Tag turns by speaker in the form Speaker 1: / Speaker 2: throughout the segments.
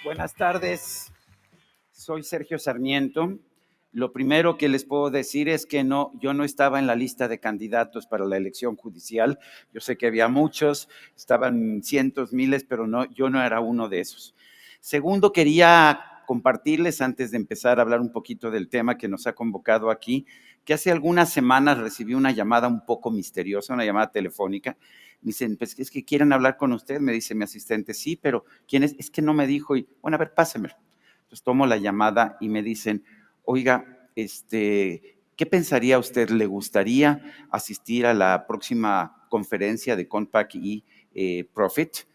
Speaker 1: Buenas tardes, soy Sergio Sarmiento. Lo primero que les puedo decir es que yo no estaba en la lista de candidatos para la elección judicial. Yo sé que había muchos, estaban cientos, miles, pero no, yo no era uno de esos. Segundo, quería compartirles, antes de empezar a hablar un poquito del tema que nos ha convocado aquí, que hace algunas semanas recibí una llamada un poco misteriosa, una llamada telefónica. Me dicen, pues es que quieren hablar con usted, me dice mi asistente, sí, pero ¿quién es? Es que no me dijo, y bueno, a ver, pásemelo. Entonces tomo la llamada y me dicen, oiga, ¿qué pensaría usted? ¿Le gustaría asistir a la próxima conferencia de Compact y Profit?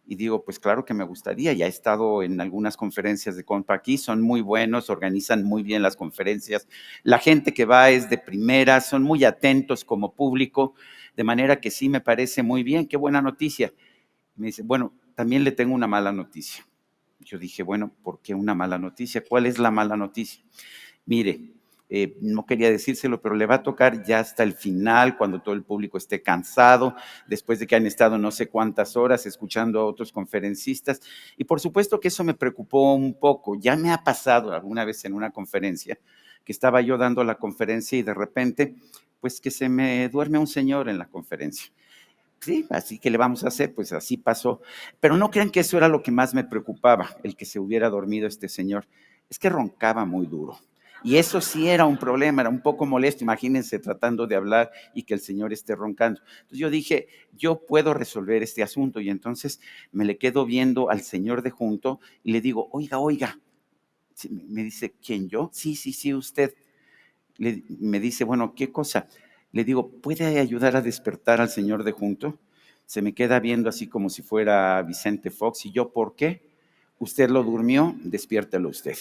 Speaker 1: Y digo, pues claro que me gustaría, ya he estado en algunas conferencias de Compact y son muy buenos, organizan muy bien las conferencias, la gente que va es de primera, son muy atentos como público, de manera que sí me parece muy bien, qué buena noticia. Me dice, bueno, también le tengo una mala noticia. Yo dije, bueno, ¿por qué una mala noticia? ¿Cuál es la mala noticia? Mire, no quería decírselo, pero le va a tocar ya hasta el final, cuando todo el público esté cansado, después de que han estado no sé cuántas horas escuchando a otros conferencistas. Y por supuesto que eso me preocupó un poco. Ya me ha pasado alguna vez en una conferencia, que estaba yo dando la conferencia y de repente, pues que se me duerme un señor en la conferencia. Sí, así que le vamos a hacer, pues así pasó. Pero no crean que eso era lo que más me preocupaba, el que se hubiera dormido este señor. Es que roncaba muy duro. Y eso sí era un problema, era un poco molesto. Imagínense tratando de hablar y que el señor esté roncando. Entonces yo dije, yo puedo resolver este asunto. Y entonces me le quedo viendo al señor de junto y le digo, oiga, oiga. Sí, me dice, ¿quién yo? Sí, sí, sí, usted. Me dice, bueno, ¿qué cosa? Le digo, ¿puede ayudar a despertar al señor de junto? Se me queda viendo así como si fuera Vicente Fox. ¿Y yo por qué? Usted lo durmió, despiértelo usted.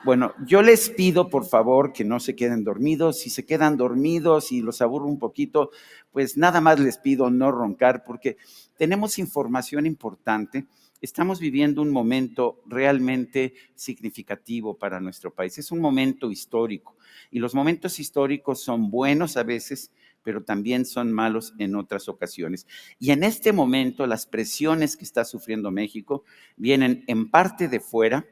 Speaker 1: Bueno, yo les pido por favor que no se queden dormidos. Si se quedan dormidos y los aburro un poquito, pues nada más les pido no roncar porque tenemos información importante. Estamos viviendo un momento realmente significativo para nuestro país. Es un momento histórico y los momentos históricos son buenos a veces, pero también son malos en otras ocasiones. Y en este momento las presiones que está sufriendo México vienen en parte de fuera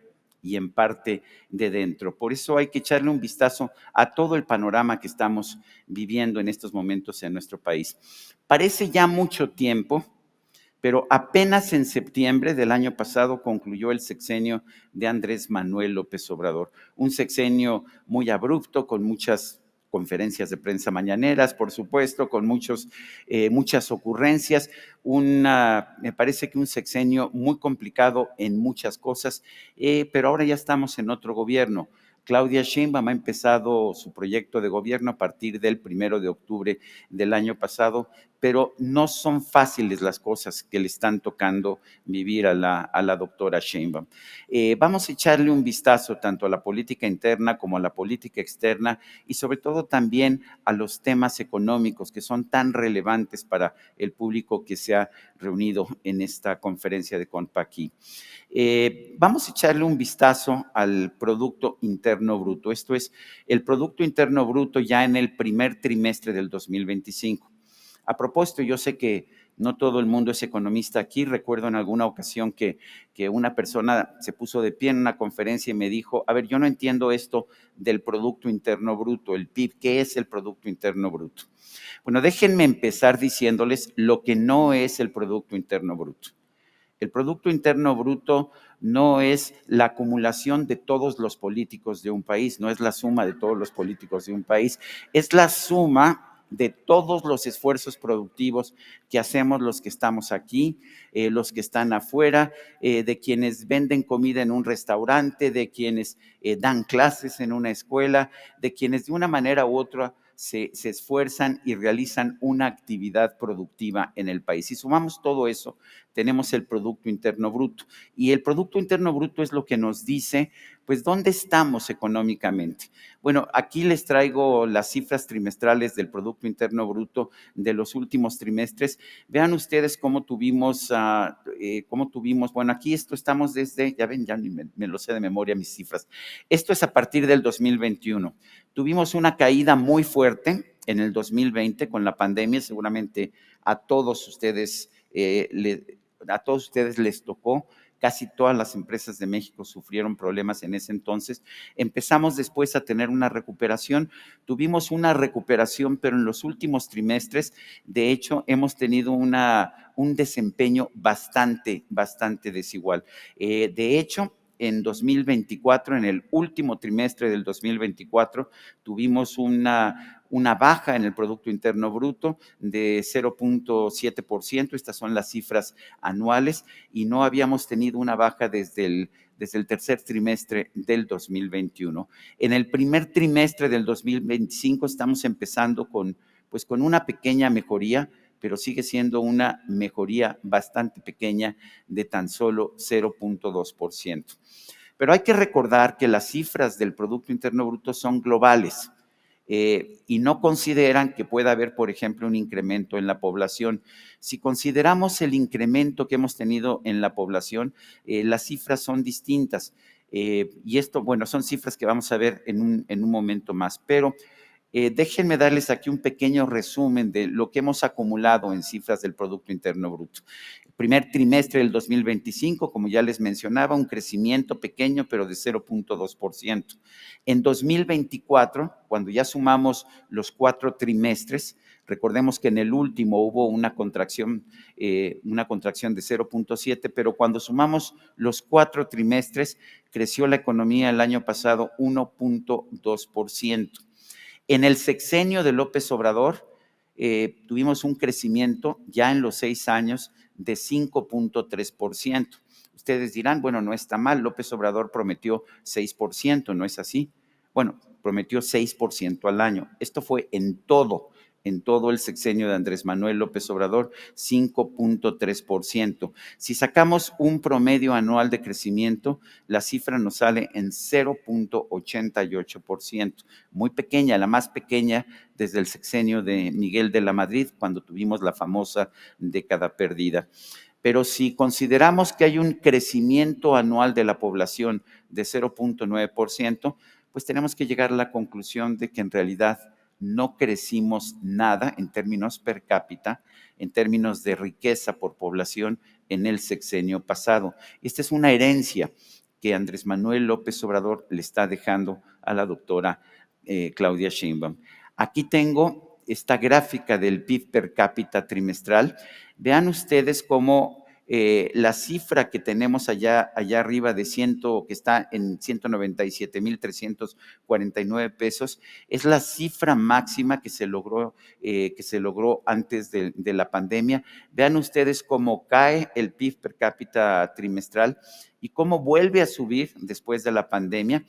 Speaker 1: y en parte de dentro. Por eso hay que echarle un vistazo a todo el panorama que estamos viviendo en estos momentos en nuestro país. Parece ya mucho tiempo, pero apenas en septiembre del año pasado concluyó el sexenio de Andrés Manuel López Obrador, un sexenio muy abrupto, con muchas conferencias de prensa mañaneras, por supuesto, con muchas ocurrencias, me parece que un sexenio muy complicado en muchas cosas, pero ahora ya estamos en otro gobierno. Claudia Sheinbaum ha empezado su proyecto de gobierno a partir del 1 de octubre del año pasado, pero no son fáciles las cosas que le están tocando vivir a la doctora Sheinbaum. Vamos a echarle un vistazo tanto a la política interna como a la política externa y sobre todo también a los temas económicos que son tan relevantes para el público que se ha reunido en esta conferencia de Compaquí. Vamos a echarle un vistazo al Producto Interno Bruto. Esto es el Producto Interno Bruto ya en el primer trimestre del 2025. A propósito, yo sé que no todo el mundo es economista aquí. Recuerdo en alguna ocasión que una persona se puso de pie en una conferencia y me dijo, a ver, yo no entiendo esto del Producto Interno Bruto, el PIB, ¿qué es el Producto Interno Bruto? Bueno, déjenme empezar diciéndoles lo que no es el Producto Interno Bruto. El Producto Interno Bruto no es la acumulación de todos los políticos de un país, no es la suma de todos los políticos de un país, es la suma de todos los esfuerzos productivos que hacemos los que estamos aquí, los que están afuera, de quienes venden comida en un restaurante, de quienes dan clases en una escuela, de quienes de una manera u otra se esfuerzan y realizan una actividad productiva en el país. Si sumamos todo eso, tenemos el Producto Interno Bruto. Y el Producto Interno Bruto es lo que nos dice, pues, ¿dónde estamos económicamente? Bueno, aquí les traigo las cifras trimestrales del Producto Interno Bruto de los últimos trimestres. Vean ustedes cómo tuvimos, bueno, aquí estamos desde, ya ven, ya ni me lo sé de memoria mis cifras. Esto es a partir del 2021. Tuvimos una caída muy fuerte en el 2020 con la pandemia, seguramente a todos ustedes les tocó casi todas las empresas de México sufrieron problemas en ese entonces. Empezamos después a tener una recuperación, tuvimos una recuperación, pero en los últimos trimestres, de hecho, hemos tenido un desempeño bastante desigual. De hecho, en 2024, en el último trimestre del 2024, tuvimos una baja en el Producto Interno Bruto de 0.7%, estas son las cifras anuales, y no habíamos tenido una baja desde el tercer trimestre del 2021. En el primer trimestre del 2025 estamos empezando con una pequeña mejoría, pero sigue siendo una mejoría bastante pequeña de tan solo 0.2%. Pero hay que recordar que las cifras del Producto Interno Bruto son globales y no consideran que pueda haber, por ejemplo, un incremento en la población. Si consideramos el incremento que hemos tenido en la población, las cifras son distintas. Y esto, bueno, son cifras que vamos a ver en un momento más, pero déjenme darles aquí un pequeño resumen de lo que hemos acumulado en cifras del Producto Interno Bruto. El primer trimestre del 2025, como ya les mencionaba, un crecimiento pequeño, pero de 0.2%. En 2024, cuando ya sumamos los 4 trimestres, recordemos que en el último hubo una contracción de 0.7, pero cuando sumamos los 4 trimestres, creció la economía el año pasado 1.2%. En el sexenio de López Obrador tuvimos un crecimiento ya en los 6 años de 5.3%. Ustedes dirán, bueno, no está mal, López Obrador prometió 6%, ¿no es así? Bueno, prometió 6% al año. Esto fue en todo el sexenio de Andrés Manuel López Obrador, 5.3%. Si sacamos un promedio anual de crecimiento, la cifra nos sale en 0.88%, muy pequeña, la más pequeña desde el sexenio de Miguel de la Madrid, cuando tuvimos la famosa década perdida. Pero si consideramos que hay un crecimiento anual de la población de 0.9%, pues tenemos que llegar a la conclusión de que en realidad no crecimos nada en términos per cápita, en términos de riqueza por población en el sexenio pasado. Esta es una herencia que Andrés Manuel López Obrador le está dejando a la doctora Claudia Sheinbaum. Aquí tengo esta gráfica del PIB per cápita trimestral. Vean ustedes cómo la cifra que tenemos allá arriba que está en 197,349 pesos, es la cifra máxima que se logró antes de la pandemia. Vean ustedes cómo cae el PIB per cápita trimestral y cómo vuelve a subir después de la pandemia.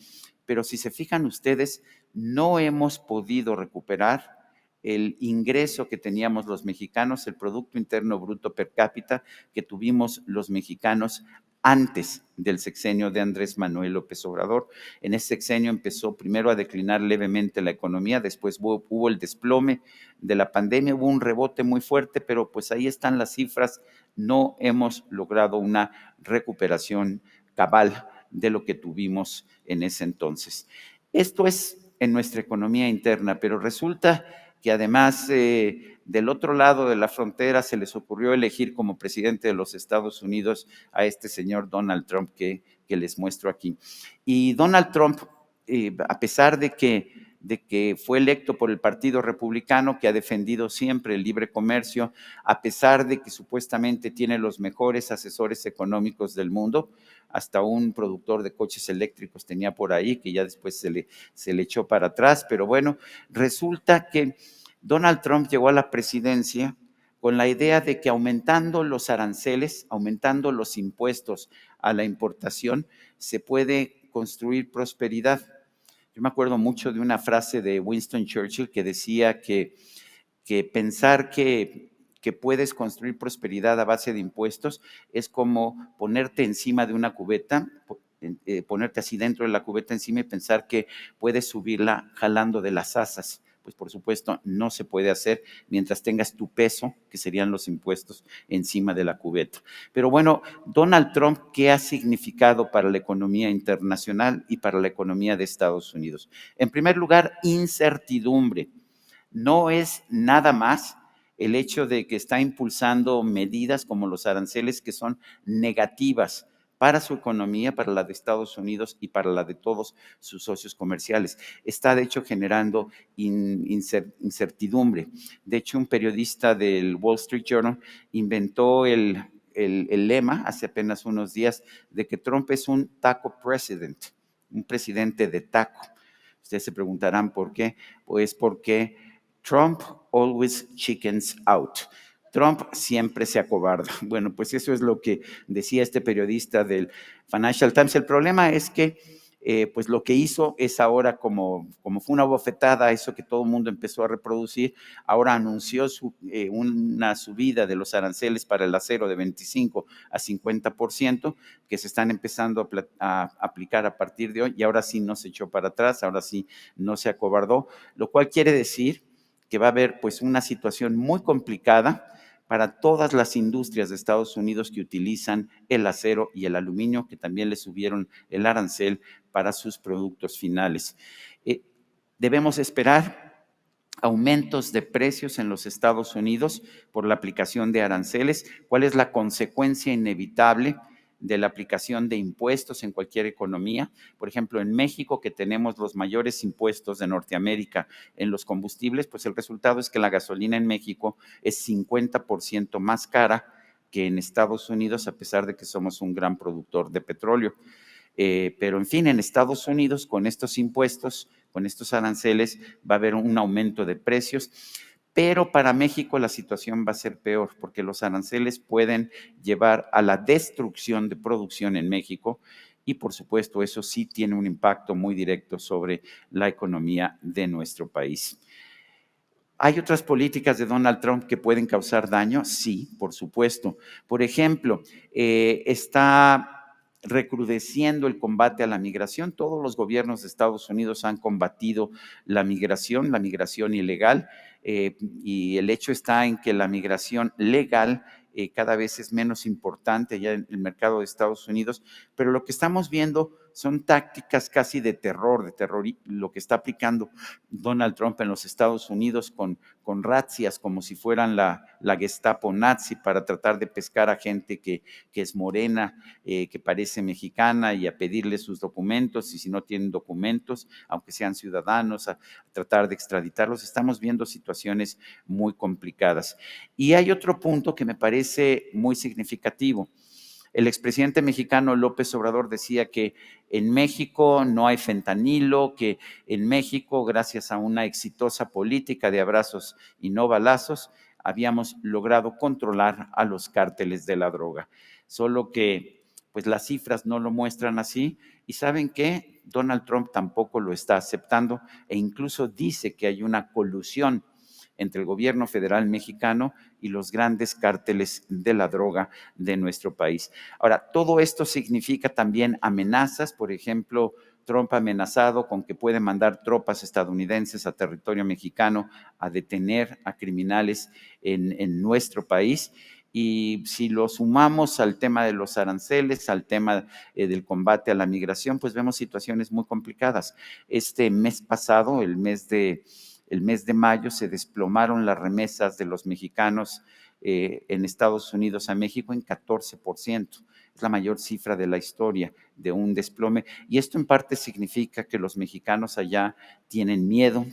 Speaker 1: Pero si se fijan ustedes, no hemos podido recuperar el ingreso que teníamos los mexicanos, el Producto Interno Bruto per cápita que tuvimos los mexicanos antes del sexenio de Andrés Manuel López Obrador. En ese sexenio empezó primero a declinar levemente la economía, después hubo el desplome de la pandemia, hubo un rebote muy fuerte, pero pues ahí están las cifras, no hemos logrado una recuperación cabal de lo que tuvimos en ese entonces. Esto es en nuestra economía interna, pero resulta que además del otro lado de la frontera se les ocurrió elegir como presidente de los Estados Unidos a este señor Donald Trump que les muestro aquí. Y Donald Trump, a pesar de que fue electo por el Partido Republicano, que ha defendido siempre el libre comercio, a pesar de que supuestamente tiene los mejores asesores económicos del mundo, hasta un productor de coches eléctricos tenía por ahí, que ya después se le echó para atrás, pero bueno, resulta que Donald Trump llegó a la presidencia con la idea de que aumentando los aranceles, aumentando los impuestos a la importación, se puede construir prosperidad. Yo me acuerdo mucho de una frase de Winston Churchill que decía que pensar que puedes construir prosperidad a base de impuestos es como ponerte encima de una cubeta, ponerte así dentro de la cubeta encima y pensar que puedes subirla jalando de las asas. Pues por supuesto no se puede hacer mientras tengas tu peso, que serían los impuestos, encima de la cubeta. Pero bueno, Donald Trump, ¿qué ha significado para la economía internacional y para la economía de Estados Unidos? En primer lugar, incertidumbre. No es nada más el hecho de que está impulsando medidas como los aranceles que son negativas para su economía, para la de Estados Unidos y para la de todos sus socios comerciales. Está, de hecho, generando incertidumbre. De hecho, un periodista del Wall Street Journal inventó el lema hace apenas unos días de que Trump es un taco president, un presidente de taco. Ustedes se preguntarán por qué. Pues porque Trump always chickens out. Trump siempre se acobarda. Bueno, pues eso es lo que decía este periodista del Financial Times. El problema es que pues lo que hizo es ahora, como fue una bofetada, eso que todo el mundo empezó a reproducir, ahora anunció una subida de los aranceles para el acero de 25 a 50%, que se están empezando a aplicar a partir de hoy, y ahora sí no se echó para atrás, ahora sí no se acobardó, lo cual quiere decir que va a haber pues una situación muy complicada para todas las industrias de Estados Unidos que utilizan el acero y el aluminio, que también le subieron el arancel para sus productos finales. Debemos esperar aumentos de precios en los Estados Unidos por la aplicación de aranceles. ¿Cuál es la consecuencia inevitable de la aplicación de impuestos en cualquier economía? Por ejemplo, en México, que tenemos los mayores impuestos de Norteamérica en los combustibles, pues el resultado es que la gasolina en México es 50% más cara que en Estados Unidos, a pesar de que somos un gran productor de petróleo. Pero en fin, en Estados Unidos, con estos impuestos, con estos aranceles, va a haber un aumento de precios. Pero para México la situación va a ser peor, porque los aranceles pueden llevar a la destrucción de producción en México, y por supuesto eso sí tiene un impacto muy directo sobre la economía de nuestro país. ¿Hay otras políticas de Donald Trump que pueden causar daño? Sí, por supuesto. Por ejemplo, está recrudeciendo el combate a la migración. Todos los gobiernos de Estados Unidos han combatido la migración ilegal, y el hecho está en que la migración legal cada vez es menos importante ya en el mercado de Estados Unidos, pero lo que estamos viendo son tácticas casi de terror, lo que está aplicando Donald Trump en los Estados Unidos con razzias, como si fueran la Gestapo nazi, para tratar de pescar a gente que es morena, que parece mexicana, y a pedirle sus documentos, y si no tienen documentos, aunque sean ciudadanos, a tratar de extraditarlos. Estamos viendo situaciones muy complicadas. Y hay otro punto que me parece muy significativo. El expresidente mexicano López Obrador decía que en México no hay fentanilo, que en México, gracias a una exitosa política de abrazos y no balazos, habíamos logrado controlar a los cárteles de la droga. Solo que pues las cifras no lo muestran así, y ¿saben qué? Donald Trump tampoco lo está aceptando, e incluso dice que hay una colusión entre el gobierno federal mexicano y los grandes cárteles de la droga de nuestro país. Ahora, todo esto significa también amenazas. Por ejemplo, Trump ha amenazado con que puede mandar tropas estadounidenses a territorio mexicano a detener a criminales en nuestro país. Y si lo sumamos al tema de los aranceles, al tema del combate a la migración, pues vemos situaciones muy complicadas. Este mes pasado, el mes de mayo, se desplomaron las remesas de los mexicanos en Estados Unidos a México en 14%. Es la mayor cifra de la historia de un desplome, y esto en parte significa que los mexicanos allá tienen miedo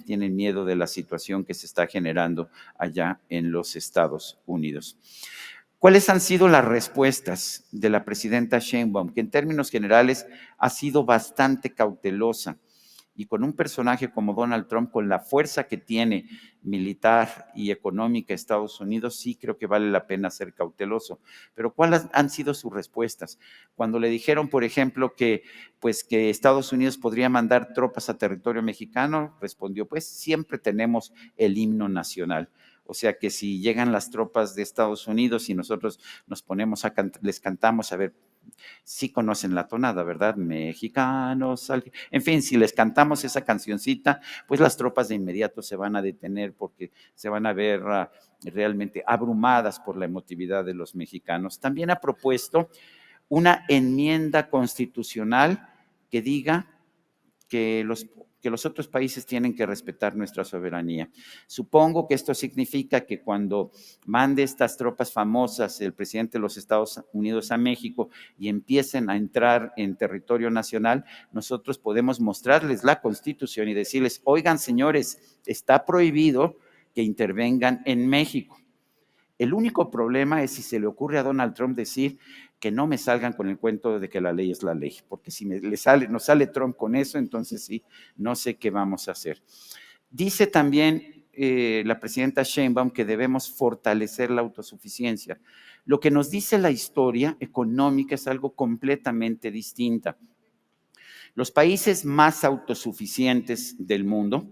Speaker 1: de la situación que se está generando allá en los Estados Unidos. ¿Cuáles han sido las respuestas de la presidenta Sheinbaum? Que en términos generales ha sido bastante cautelosa. Y con un personaje como Donald Trump, con la fuerza que tiene militar y económica Estados Unidos, sí creo que vale la pena ser cauteloso. Pero ¿cuáles han sido sus respuestas? Cuando le dijeron, por ejemplo, que Estados Unidos podría mandar tropas a territorio mexicano, respondió, pues siempre tenemos el himno nacional. O sea que si llegan las tropas de Estados Unidos y nosotros nos ponemos les cantamos, a ver, sí conocen la tonada, ¿verdad? Mexicanos, en fin, si les cantamos esa cancioncita, pues las tropas de inmediato se van a detener, porque se van a ver realmente abrumadas por la emotividad de los mexicanos. También ha propuesto una enmienda constitucional que diga que los otros países tienen que respetar nuestra soberanía. Supongo que esto significa que cuando mande estas tropas famosas el presidente de los Estados Unidos a México y empiecen a entrar en territorio nacional, nosotros podemos mostrarles la Constitución y decirles, oigan, señores, está prohibido que intervengan en México. El único problema es si se le ocurre a Donald Trump decir que no me salgan con el cuento de que la ley es la ley, porque si nos sale Trump con eso, entonces sí, no sé qué vamos a hacer. Dice también la presidenta Sheinbaum que debemos fortalecer la autosuficiencia. Lo que nos dice la historia económica es algo completamente distinta. Los países más autosuficientes del mundo,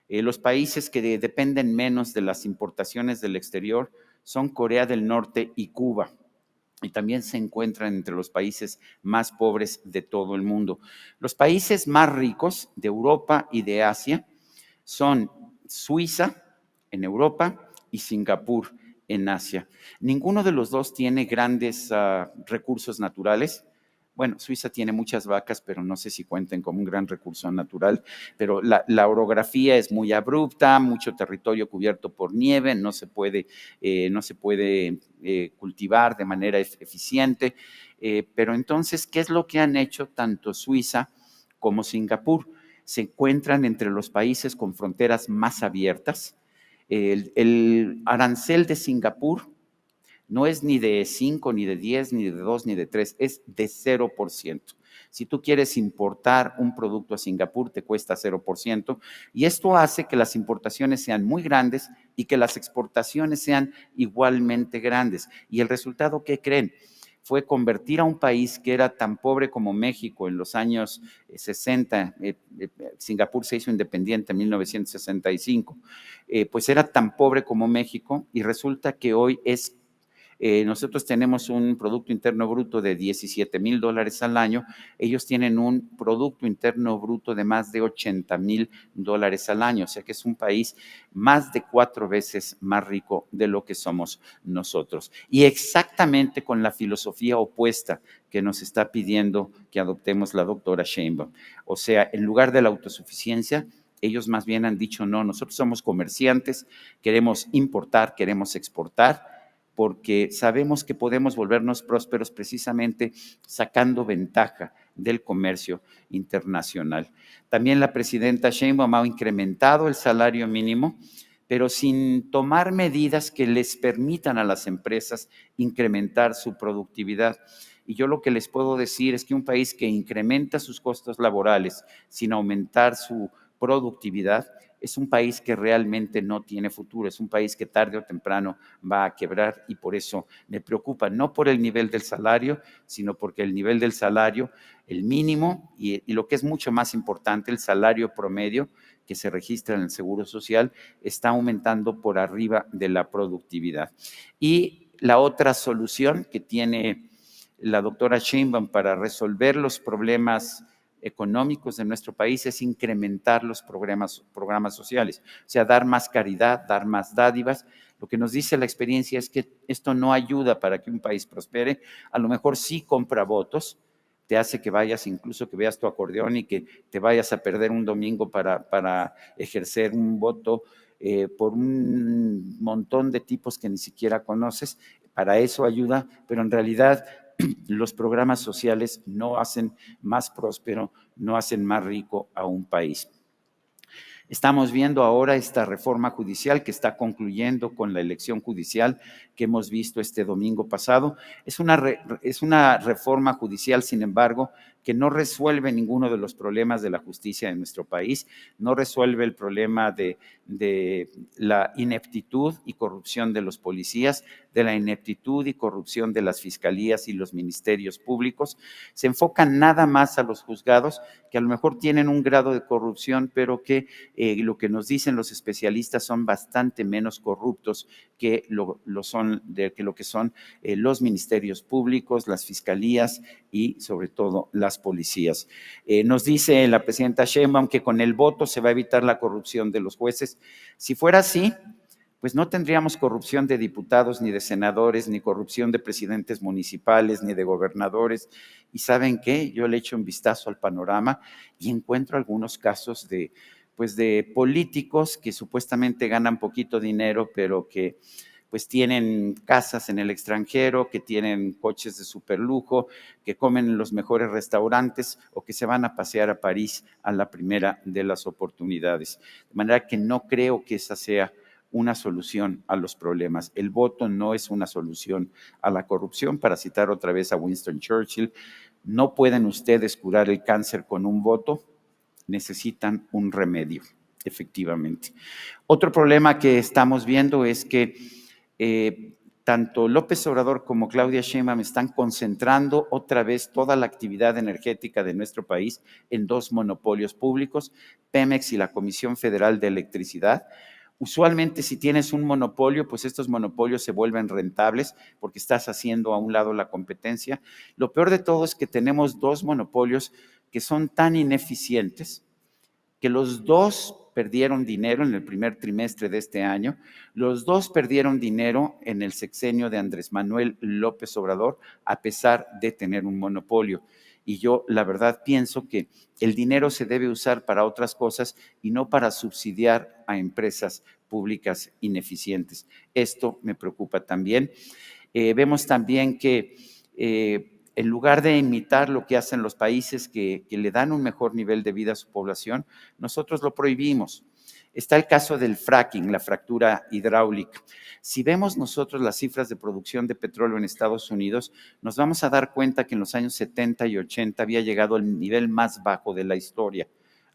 Speaker 1: los países que dependen menos de las importaciones del exterior, son Corea del Norte y Cuba. Y también se encuentran entre los países más pobres de todo el mundo. Los países más ricos de Europa y de Asia son Suiza en Europa y Singapur en Asia. Ninguno de los dos tiene grandes recursos naturales. Bueno, Suiza tiene muchas vacas, pero no sé si cuenten como un gran recurso natural, pero la orografía es muy abrupta, mucho territorio cubierto por nieve, no se puede cultivar de manera eficiente. Pero entonces, ¿qué es lo que han hecho tanto Suiza como Singapur? Se encuentran entre los países con fronteras más abiertas. El arancel de Singapur no es ni de 5, ni de 10, ni de 2, ni de 3, es de 0%. Si tú quieres importar un producto a Singapur, te cuesta 0%, y esto hace que las importaciones sean muy grandes y que las exportaciones sean igualmente grandes. ¿Y el resultado qué creen? Fue convertir a un país que era tan pobre como México en los años 60, Singapur se hizo independiente en 1965, pues era tan pobre como México y resulta que hoy nosotros tenemos un Producto Interno Bruto de $17,000 al año, ellos tienen un Producto Interno Bruto de más de $80,000 al año, o sea que es un país más de 4 veces más rico de lo que somos nosotros. Y exactamente con la filosofía opuesta que nos está pidiendo que adoptemos la doctora Sheinbaum. O sea, en lugar de la autosuficiencia, ellos más bien han dicho, no, nosotros somos comerciantes, queremos importar, queremos exportar, porque sabemos que podemos volvernos prósperos precisamente sacando ventaja del comercio internacional. También la presidenta Sheinbaum ha incrementado el salario mínimo, pero sin tomar medidas que les permitan a las empresas incrementar su productividad. Y yo lo que les puedo decir es que un país que incrementa sus costos laborales sin aumentar su productividad es un país que realmente no tiene futuro, es un país que tarde o temprano va a quebrar y por eso me preocupa, no por el nivel del salario, sino porque el nivel del salario, el mínimo y lo que es mucho más importante, el salario promedio que se registra en el Seguro Social, está aumentando por arriba de la productividad. Y la otra solución que tiene la doctora Sheinbaum para resolver los problemas económicos de nuestro país es incrementar los programas sociales, o sea, dar más caridad, dar más dádivas. Lo que nos dice la experiencia es que esto no ayuda para que un país prospere, a lo mejor sí compra votos, te hace que vayas, incluso que veas tu acordeón y que te vayas a perder un domingo para ejercer un voto por un montón de tipos que ni siquiera conoces, para eso ayuda, pero en realidad los programas sociales no hacen más próspero, no hacen más rico a un país. Estamos viendo ahora esta reforma judicial que está concluyendo con la elección judicial que hemos visto este domingo pasado. Es una reforma judicial, sin embargo, que no resuelve ninguno de los problemas de la justicia en nuestro país, no resuelve el problema de la ineptitud y corrupción de los policías, de la ineptitud y corrupción de las fiscalías y los ministerios públicos. Se enfocan nada más a los juzgados, que a lo mejor tienen un grado de corrupción, pero que lo que nos dicen los especialistas son bastante menos corruptos que lo que son los ministerios públicos, las fiscalías y sobre todo las policías. Nos dice la presidenta Sheinbaum que con el voto se va a evitar la corrupción de los jueces. Si fuera así, pues no tendríamos corrupción de diputados, ni de senadores, ni corrupción de presidentes municipales, ni de gobernadores. Y ¿saben qué? Yo le echo un vistazo al panorama y encuentro algunos casos de, pues de políticos que supuestamente ganan poquito dinero, pero que pues tienen casas en el extranjero, que tienen coches de superlujo, que comen en los mejores restaurantes o que se van a pasear a París a la primera de las oportunidades. De manera que no creo que esa sea una solución a los problemas. El voto no es una solución a la corrupción. Para citar otra vez a Winston Churchill, no pueden ustedes curar el cáncer con un voto, necesitan un remedio, efectivamente. Otro problema que estamos viendo es que tanto López Obrador como Claudia Sheinbaum están concentrando otra vez toda la actividad energética de nuestro país en dos monopolios públicos, Pemex y la Comisión Federal de Electricidad. Usualmente, si tienes un monopolio, pues estos monopolios se vuelven rentables porque estás haciendo a un lado la competencia. Lo peor de todo es que tenemos dos monopolios que son tan ineficientes que los dos perdieron dinero en el primer trimestre de este año, los dos perdieron dinero en el sexenio de Andrés Manuel López Obrador, a pesar de tener un monopolio. Y yo, la verdad, pienso que el dinero se debe usar para otras cosas y no para subsidiar a empresas públicas ineficientes. Esto me preocupa también. Vemos también que en lugar de imitar lo que hacen los países que le dan un mejor nivel de vida a su población, nosotros lo prohibimos. Está el caso del fracking, la fractura hidráulica. Si vemos nosotros las cifras de producción de petróleo en Estados Unidos, nos vamos a dar cuenta que en los años 70 y 80 había llegado al nivel más bajo de la historia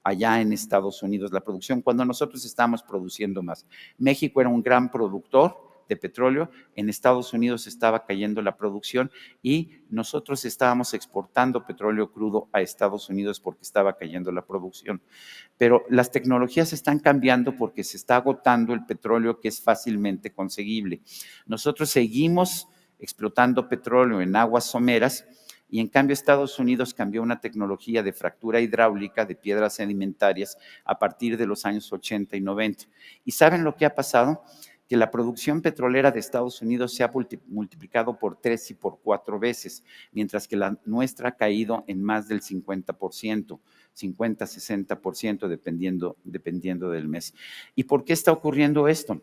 Speaker 1: allá en Estados Unidos, la producción, cuando nosotros estábamos produciendo más. México era un gran productor de petróleo, en Estados Unidos estaba cayendo la producción y nosotros estábamos exportando petróleo crudo a Estados Unidos porque estaba cayendo la producción. Pero las tecnologías están cambiando porque se está agotando el petróleo que es fácilmente conseguible. Nosotros seguimos explotando petróleo en aguas someras y en cambio Estados Unidos cambió una tecnología de fractura hidráulica de piedras sedimentarias a partir de los años 80 y 90. ¿Y saben lo que ha pasado? Que la producción petrolera de Estados Unidos se ha multiplicado por 3 y por 4 veces, mientras que la nuestra ha caído en más del 50%, 50, 60%, dependiendo del mes. ¿Y por qué está ocurriendo esto?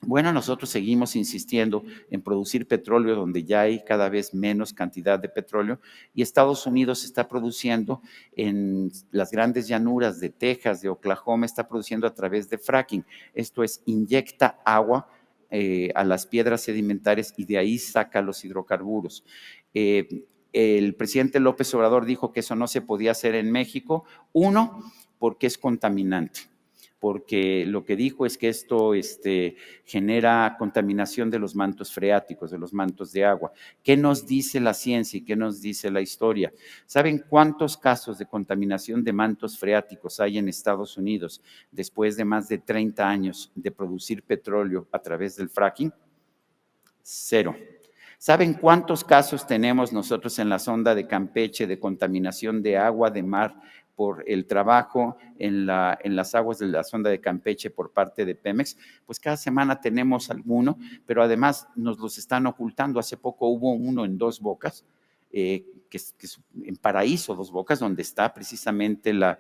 Speaker 1: Bueno, nosotros seguimos insistiendo en producir petróleo donde ya hay cada vez menos cantidad de petróleo y Estados Unidos está produciendo en las grandes llanuras de Texas, de Oklahoma, está produciendo a través de fracking. Esto es, inyecta agua a las piedras sedimentarias y de ahí saca los hidrocarburos. El presidente López Obrador dijo que eso no se podía hacer en México, uno, porque es contaminante, porque lo que dijo es que esto genera contaminación de los mantos freáticos, de los mantos de agua. ¿Qué nos dice la ciencia y qué nos dice la historia? ¿Saben cuántos casos de contaminación de mantos freáticos hay en Estados Unidos después de más de 30 años de producir petróleo a través del fracking? Cero. ¿Saben cuántos casos tenemos nosotros en la sonda de Campeche de contaminación de agua de mar por el trabajo en las aguas de la sonda de Campeche por parte de Pemex? Pues cada semana tenemos alguno, pero además nos los están ocultando. Hace poco hubo uno en Dos Bocas, que es en Paraíso, Dos Bocas, donde está precisamente la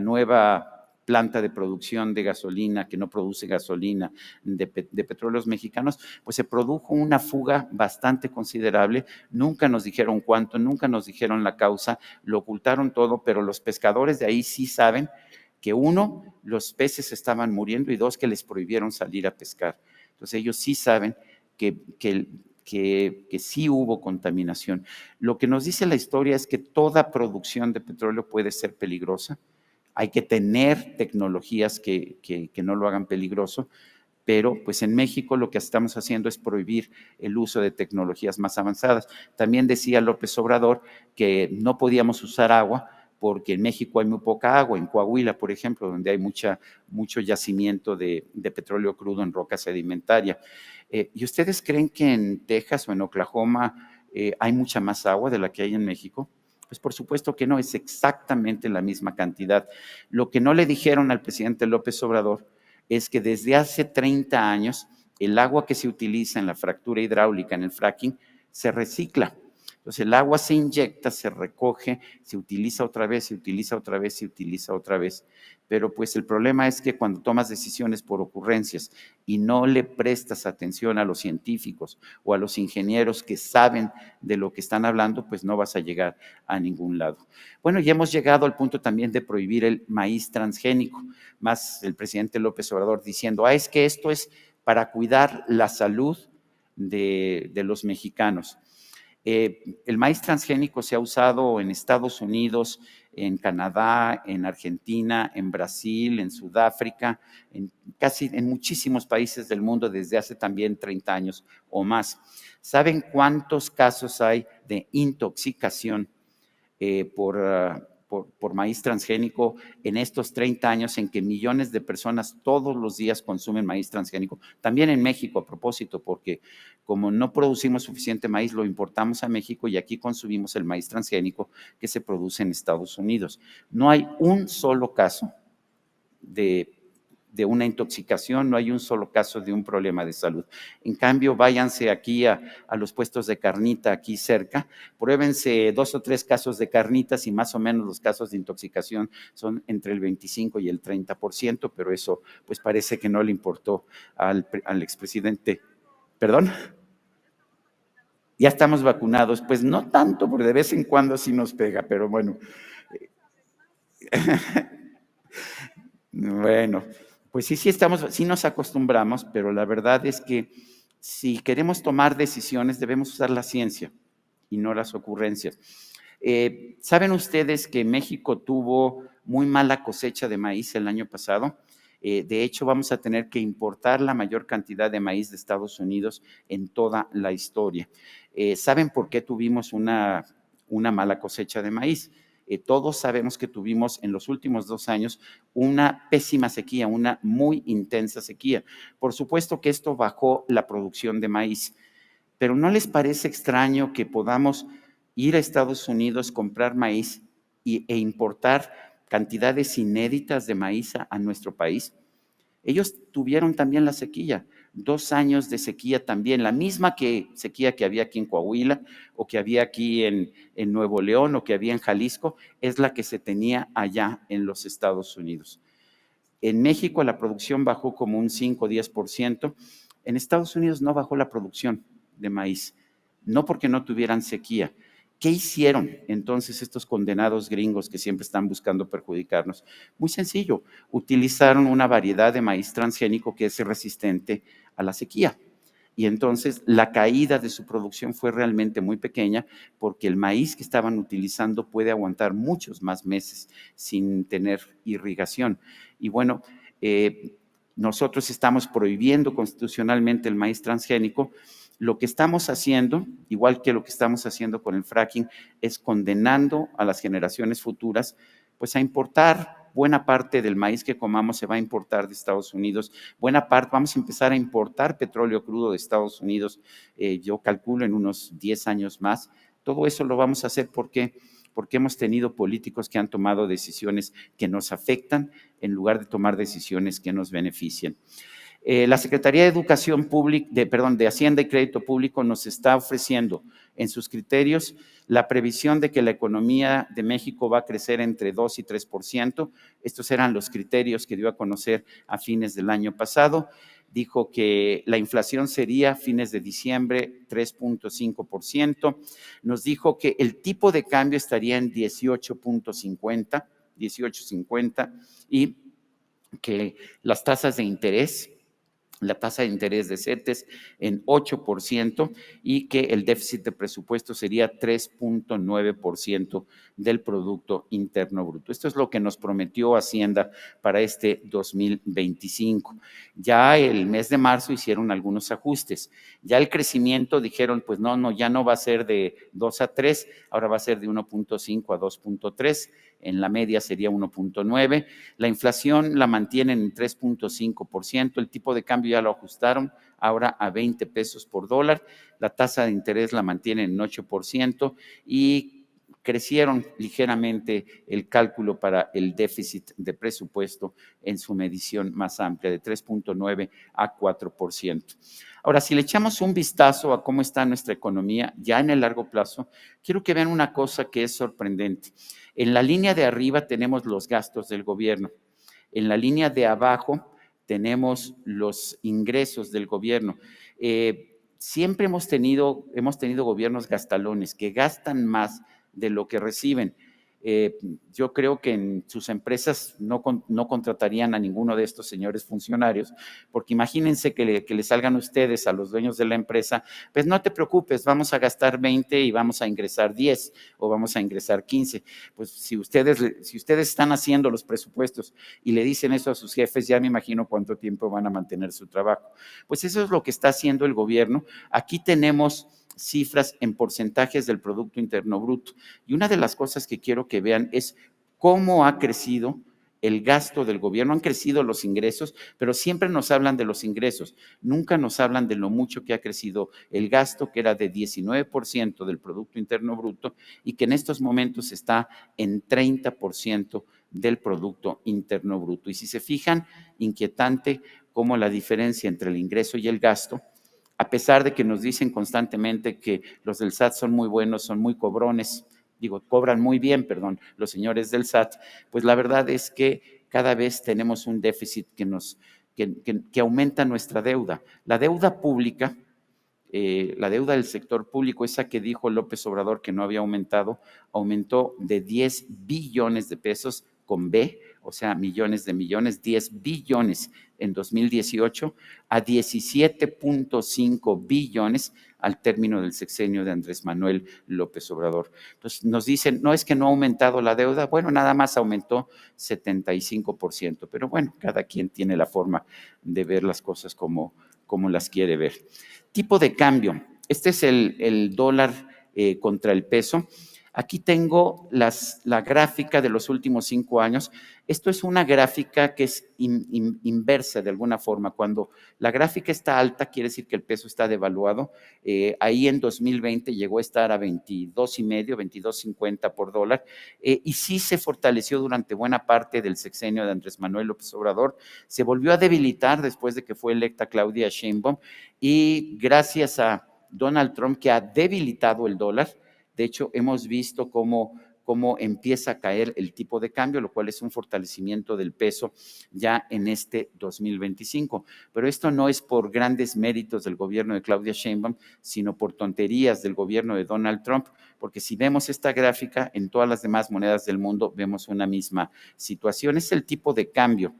Speaker 1: nueva planta de producción de gasolina, que no produce gasolina, de petróleos mexicanos, pues se produjo una fuga bastante considerable. Nunca nos dijeron cuánto, nunca nos dijeron la causa, lo ocultaron todo, pero los pescadores de ahí sí saben que uno, los peces estaban muriendo y dos, que les prohibieron salir a pescar. Entonces ellos sí saben que sí hubo contaminación. Lo que nos dice la historia es que toda producción de petróleo puede ser peligrosa. Hay que tener tecnologías que no lo hagan peligroso, pero pues en México lo que estamos haciendo es prohibir el uso de tecnologías más avanzadas. También decía López Obrador que no podíamos usar agua porque en México hay muy poca agua, en Coahuila, por ejemplo, donde hay mucho yacimiento de petróleo crudo en roca sedimentaria. ¿Y ustedes creen que en Texas o en Oklahoma hay mucha más agua de la que hay en México? Pues por supuesto que no, es exactamente la misma cantidad. Lo que no le dijeron al presidente López Obrador es que desde hace 30 años el agua que se utiliza en la fractura hidráulica, en el fracking, se recicla. Entonces el agua se inyecta, se recoge, se utiliza otra vez, se utiliza otra vez, se utiliza otra vez. Pero pues el problema es que cuando tomas decisiones por ocurrencias y no le prestas atención a los científicos o a los ingenieros que saben de lo que están hablando, pues no vas a llegar a ningún lado. Bueno, ya hemos llegado al punto también de prohibir el maíz transgénico, más el presidente López Obrador diciendo, es que esto es para cuidar la salud de los mexicanos. El maíz transgénico se ha usado en Estados Unidos, en Canadá, en Argentina, en Brasil, en Sudáfrica, casi en muchísimos países del mundo desde hace también 30 años o más. ¿Saben cuántos casos hay de intoxicación por maíz transgénico en estos 30 años en que millones de personas todos los días consumen maíz transgénico? También en México, a propósito, porque como no producimos suficiente maíz, lo importamos a México y aquí consumimos el maíz transgénico que se produce en Estados Unidos. No hay un solo caso de una intoxicación, no hay un solo caso de un problema de salud. En cambio, váyanse aquí a los puestos de carnita aquí cerca, pruébense 2 o 3 casos de carnitas y más o menos los casos de intoxicación son entre el 25 y el 30%, pero eso pues parece que no le importó al expresidente. ¿Perdón? Ya estamos vacunados, pues no tanto, porque de vez en cuando sí nos pega, pero bueno. Bueno, pues sí nos acostumbramos, pero la verdad es que si queremos tomar decisiones debemos usar la ciencia y no las ocurrencias. ¿Saben ustedes que México tuvo muy mala cosecha de maíz el año pasado? De hecho, vamos a tener que importar la mayor cantidad de maíz de Estados Unidos en toda la historia. ¿Saben por qué tuvimos una mala cosecha de maíz? Todos sabemos que tuvimos en los últimos 2 años una pésima sequía, una muy intensa sequía. Por supuesto que esto bajó la producción de maíz, pero ¿no les parece extraño que podamos ir a Estados Unidos, comprar maíz e importar cantidades inéditas de maíz a nuestro país? Ellos tuvieron también la sequía, 2 años de sequía también, la misma sequía que había aquí en Coahuila o que había aquí en Nuevo León o que había en Jalisco, es la que se tenía allá en los Estados Unidos. En México la producción bajó como un 5 o 10%, en Estados Unidos no bajó la producción de maíz, no porque no tuvieran sequía. ¿Qué hicieron entonces estos condenados gringos que siempre están buscando perjudicarnos? Muy sencillo, utilizaron una variedad de maíz transgénico que es resistente a la sequía. Y entonces la caída de su producción fue realmente muy pequeña porque el maíz que estaban utilizando puede aguantar muchos más meses sin tener irrigación. Y bueno, nosotros estamos prohibiendo constitucionalmente el maíz transgénico. Lo que estamos haciendo, igual que lo que estamos haciendo con el fracking, es condenando a las generaciones futuras pues a importar buena parte del maíz que comamos se va a importar de Estados Unidos, buena parte, vamos a empezar a importar petróleo crudo de Estados Unidos, yo calculo en unos 10 años más. Todo eso lo vamos a hacer porque hemos tenido políticos que han tomado decisiones que nos afectan en lugar de tomar decisiones que nos beneficien. La Secretaría de Educación Pública, de Hacienda y Crédito Público nos está ofreciendo en sus criterios la previsión de que la economía de México va a crecer entre 2 y 3%. Estos eran los criterios que dio a conocer a fines del año pasado. Dijo que la inflación sería a fines de diciembre 3.5%. Nos dijo que el tipo de cambio estaría en 18.50 y que las tasas de interés, la tasa de interés de CETES en 8% y que el déficit de presupuesto sería 3.9% del Producto Interno Bruto. Esto es lo que nos prometió Hacienda para este 2025. Ya el mes de marzo hicieron algunos ajustes. Ya el crecimiento dijeron, pues no, ya no va a ser de 2 a 3, ahora va a ser de 1.5 a 2.3. En la media sería 1.9, la inflación la mantienen en 3.5%, el tipo de cambio ya lo ajustaron ahora a 20 pesos por dólar, la tasa de interés la mantienen en 8% y crecieron ligeramente el cálculo para el déficit de presupuesto en su medición más amplia, de 3.9 a 4%. Ahora, si le echamos un vistazo a cómo está nuestra economía ya en el largo plazo, quiero que vean una cosa que es sorprendente. En la línea de arriba tenemos los gastos del gobierno. En la línea de abajo tenemos los ingresos del gobierno. Siempre hemos tenido gobiernos gastalones que gastan más de lo que reciben. Yo creo que en sus empresas no contratarían a ninguno de estos señores funcionarios, porque imagínense que le salgan ustedes a los dueños de la empresa, pues no te preocupes, vamos a gastar 20 y vamos a ingresar 10 o vamos a ingresar 15. Pues si ustedes están haciendo los presupuestos y le dicen eso a sus jefes, ya me imagino cuánto tiempo van a mantener su trabajo. Pues eso es lo que está haciendo el gobierno. Aquí tenemos cifras en porcentajes del Producto Interno Bruto. Y una de las cosas que quiero que vean es cómo ha crecido el gasto del gobierno. Han crecido los ingresos, pero siempre nos hablan de los ingresos. Nunca nos hablan de lo mucho que ha crecido el gasto, que era de 19% del Producto Interno Bruto y que en estos momentos está en 30% del Producto Interno Bruto. Y si se fijan, inquietante cómo la diferencia entre el ingreso y el gasto, a pesar de que nos dicen constantemente que los del SAT son muy buenos, son muy cobrones, cobran muy bien, perdón, los señores del SAT, pues la verdad es que cada vez tenemos un déficit que aumenta nuestra deuda. La deuda pública, la deuda del sector público, esa que dijo López Obrador que no había aumentado, aumentó de 10 billones de pesos con B, o sea, millones de millones, 10 billones en 2018 a 17.5 billones al término del sexenio de Andrés Manuel López Obrador. Entonces nos dicen, no es que no ha aumentado la deuda, bueno, nada más aumentó 75%, pero bueno, cada quien tiene la forma de ver las cosas como las quiere ver. Tipo de cambio, este es el dólar contra el peso. Aquí tengo la gráfica de los últimos 5 años. Esto es una gráfica que es inversa de alguna forma. Cuando la gráfica está alta, quiere decir que el peso está devaluado. Ahí en 2020 llegó a estar a 22.5, 22.50 por dólar. Y sí se fortaleció durante buena parte del sexenio de Andrés Manuel López Obrador. Se volvió a debilitar después de que fue electa Claudia Sheinbaum. Y gracias a Donald Trump, que ha debilitado el dólar. De hecho, hemos visto cómo empieza a caer el tipo de cambio, lo cual es un fortalecimiento del peso ya en este 2025. Pero esto no es por grandes méritos del gobierno de Claudia Sheinbaum, sino por tonterías del gobierno de Donald Trump, porque si vemos esta gráfica, en todas las demás monedas del mundo vemos una misma situación. Es el tipo de cambio.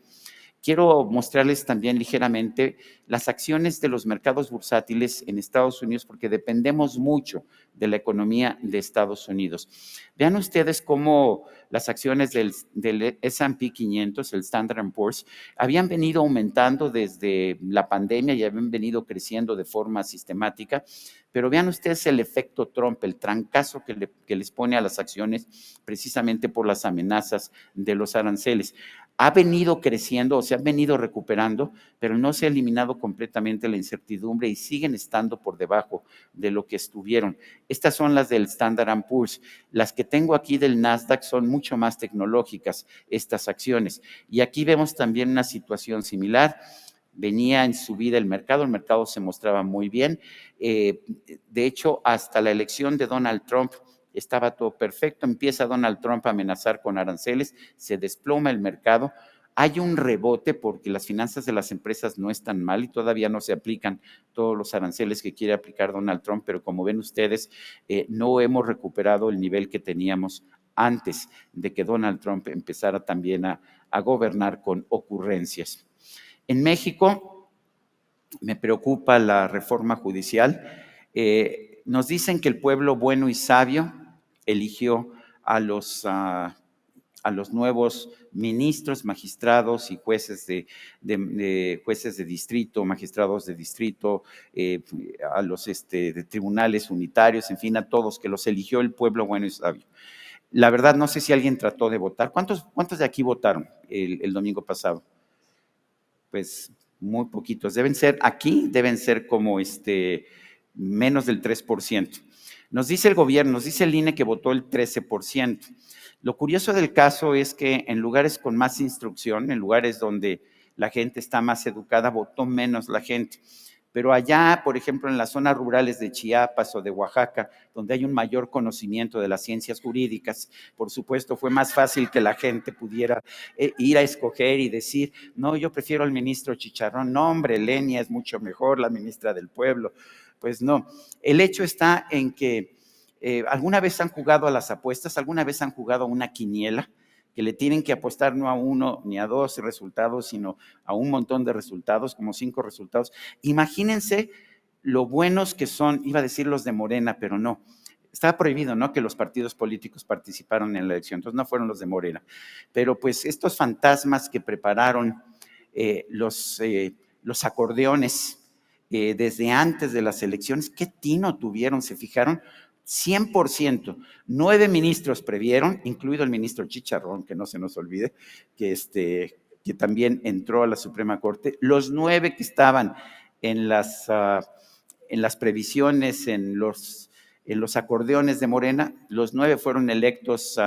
Speaker 1: Quiero mostrarles también ligeramente las acciones de los mercados bursátiles en Estados Unidos, porque dependemos mucho de la economía de Estados Unidos. Vean ustedes cómo las acciones del S&P 500, el Standard & Poor's, habían venido aumentando desde la pandemia y habían venido creciendo de forma sistemática, pero vean ustedes el efecto Trump, el trancazo que les pone a las acciones precisamente por las amenazas de los aranceles. Ha venido creciendo, o se ha venido recuperando, pero no se ha eliminado completamente la incertidumbre y siguen estando por debajo de lo que estuvieron. Estas son las del Standard & Poor's. Las que tengo aquí del Nasdaq son mucho más tecnológicas, estas acciones. Y aquí vemos también una situación similar. Venía en subida el mercado se mostraba muy bien. De hecho, hasta la elección de Donald Trump, estaba todo perfecto, empieza Donald Trump a amenazar con aranceles, se desploma el mercado, hay un rebote porque las finanzas de las empresas no están mal y todavía no se aplican todos los aranceles que quiere aplicar Donald Trump, pero como ven ustedes, no hemos recuperado el nivel que teníamos antes de que Donald Trump empezara también a gobernar con ocurrencias. En México me preocupa la reforma judicial. Nos dicen que el pueblo bueno y sabio eligió a los nuevos ministros, magistrados y jueces jueces de distrito, magistrados de distrito, a los de tribunales unitarios, en fin, a todos, que los eligió el pueblo bueno y sabio. La verdad, no sé si alguien trató de votar. ¿Cuántos de aquí votaron el domingo pasado? Pues muy poquitos. Deben ser como menos del 3%. Nos dice el gobierno, nos dice el INE que votó el 13%. Lo curioso del caso es que en lugares con más instrucción, en lugares donde la gente está más educada, votó menos la gente. Pero allá, por ejemplo, en las zonas rurales de Chiapas o de Oaxaca, donde hay un mayor conocimiento de las ciencias jurídicas, por supuesto, fue más fácil que la gente pudiera ir a escoger y decir, no, yo prefiero al ministro Chicharrón, no, hombre, Lenia es mucho mejor, la ministra del Pueblo. Pues no, el hecho está en que ¿alguna vez han jugado a las apuestas? ¿Alguna vez han jugado a una quiniela? Que le tienen que apostar no a uno ni a dos resultados, sino a un montón de resultados, como 5 resultados. Imagínense lo buenos que son, iba a decir los de Morena, pero no. Estaba prohibido, ¿no?, que los partidos políticos participaron en la elección, entonces no fueron los de Morena. Pero pues estos fantasmas que prepararon los acordeones desde antes de las elecciones, qué tino tuvieron, ¿se fijaron? 100%, 9 ministros previeron, incluido el ministro Chicharrón, que no se nos olvide, que también entró a la Suprema Corte. Los 9 que estaban en las previsiones, en los acordeones de Morena, los 9 fueron electos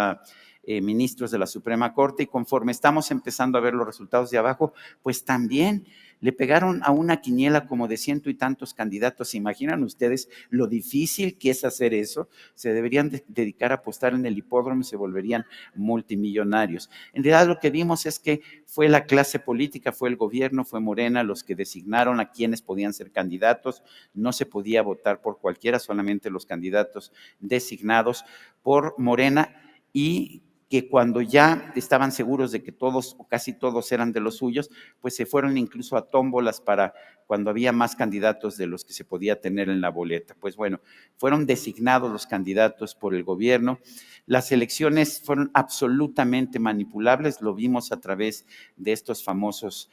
Speaker 1: ministros de la Suprema Corte, y conforme estamos empezando a ver los resultados de abajo, pues también le pegaron a una quiniela como de 100 y tantos candidatos. ¿Se imaginan ustedes lo difícil que es hacer eso? Se deberían dedicar a apostar en el hipódromo y se volverían multimillonarios. En realidad lo que vimos es que fue la clase política, fue el gobierno, fue Morena los que designaron a quienes podían ser candidatos. No se podía votar por cualquiera, solamente los candidatos designados por Morena, y que cuando ya estaban seguros de que todos o casi todos eran de los suyos, pues se fueron incluso a tómbolas para cuando había más candidatos de los que se podía tener en la boleta. Pues bueno, fueron designados los candidatos por el gobierno. Las elecciones fueron absolutamente manipulables, lo vimos a través de estos famosos